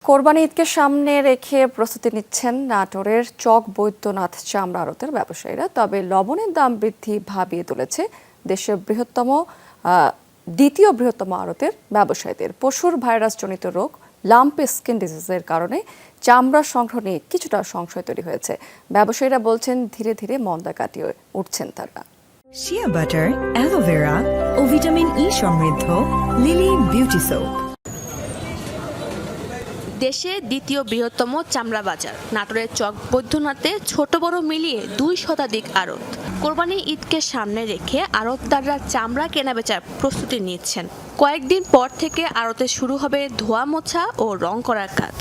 কোরবানি ঈদকে সামনে রেখে প্রস্তুতি নিচ্ছেন নাটোরের চক বৈদ্যনাথ চামড়া আড়তের ব্যবসায়ীরা। তবে লবণের দাম বৃদ্ধি ভাবিয়ে তুলেছে দেশের দ্বিতীয় বৃহত্তম আড়তের ব্যবসায়ীদের। পশুর ভাইরাসজনিত রোগ লাম্পি স্কিন ডিজিজের কারণে চামড়া সংগ্রহ নিয়ে কিছুটা সংশয় তৈরি হয়েছে। ব্যবসায়ীরা বলছেন ধীরে ধীরে মন্দা কাটিয়ে উঠছেন তারা। শিয়া বাটার, অ্যালোভেরা ও ভিটামিন ই সমৃদ্ধ লিলি বিউটি সোপ। দেশে দ্বিতীয় বৃহত্তম চামড়া বাজার নাটোরের চক বৈদ্যনাথে ছোট বড় মিলিয়ে 2 শতাধিক আড়ত। কোরবানি ঈদকে সামনে রেখে আড়তদাররা চামড়া কেনাবেচার প্রস্তুতি নিচ্ছেন। কয়েকদিন পর থেকে আড়তে শুরু হবে ধোয়া মোছা ও রং করার কাজ।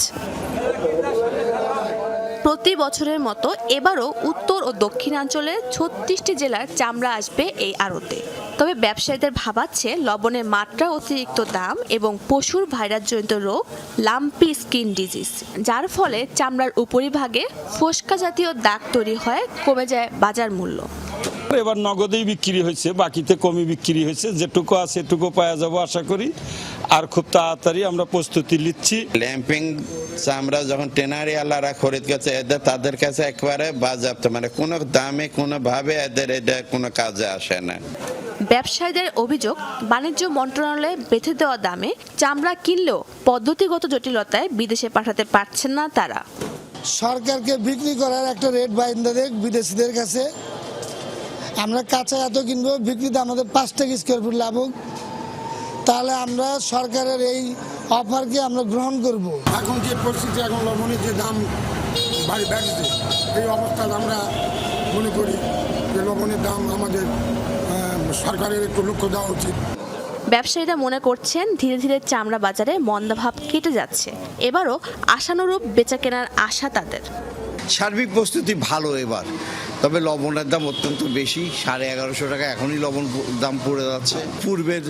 প্রতি বছরের মতো এবারও উত্তর ও দক্ষিণাঞ্চলে 36টি জেলার চামড়া আসবে এই আড়তে। তবে ব্যবসায়ীদের ভাবাচ্ছে লবণের মাত্রা অতিরিক্ত দাম এবং পশুর ভাইরাসজনিত রোগ লাম্পি স্কিন ডিজিজ, যার ফলে চামড়ার উপরিভাগে ফোসকা জাতীয় দাগ তৈরি হয়, কমে যায় বাজার মূল্য। এবার নগদেই বিক্রি হয়েছে, বাকিতে কমই বিক্রি হয়েছে। যেটুকু আছে এটুকু পাওয়া যাবো আশা করি। আর খুব তাড়াতাড়ি আমরা প্রস্তুতি নিচ্ছি। ল্যাম্পিং চামড়া যখন টেনারি আলারা খরিদ করছে তাদের কাছে একবারে বাজেয়াপ্ত, মানে কোনো দামে কোনোভাবে এদের এটা কোনো কাজে আসে না। ব্যবসায়ীদের অভিযোগ, বাণিজ্য মন্ত্রণালয়ে বেঁধে দেওয়া দামে চামড়া কিনলেও পদ্ধতিগত জটিলতায় বিদেশে পাঠাতে পারছেন না তারা। সরকারকে বিক্রি করার একটা রেট বাইন্দা দেখ বিদেশিদের কাছে। আমরা কাঁচা এত কিনবো, বিক্রিতে আমাদের 5 টাকা স্কোয়ার ফুট লাভ হোক, তাহলে আমরা সরকারের এই অফারকে আমরা গ্রহণ করব। এখন যে পরিস্থিতি, এখন লবণের যে দাম বাড়ছে, এই অবস্থায় আমরা মনে করি যে লবণের দাম আমাদের সরকারের একটু লক্ষ্য দেওয়া উচিত। ব্যবসায়ীরা মনে করছেন ধীরে ধীরে চামড়া বাজারে মন্দাভাব কেটে যাচ্ছে। এবারও আশানুরূপ বেচা কেনার আশা তাদের। সার্বিক প্রস্তুতি ভালো এবার, তবে লবণের দাম অত্যন্ত বেশি, 1150 টাকা এখনই লবণ দাম পড়ে যাচ্ছে। পূর্বের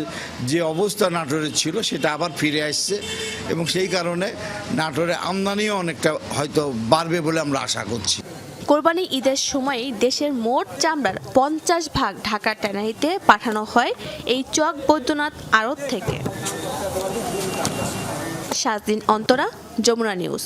যে অবস্থা নাটোরের ছিল সেটা আবার ফিরে আসছে এবং সেই কারণে নাটোরে আমদানিও অনেকটা হয়তো বাড়বে বলে আমরা আশা করছি। কোরবানি ঈদের সময়ই দেশের মোট চামড়ার 50 ভাগ ঢাকার ট্যানারিতে পাঠানো হয় এই চক বৈদ্যনাথ আড়ত থেকে। 7 দিন অন্তরা, যমুনা নিউজ।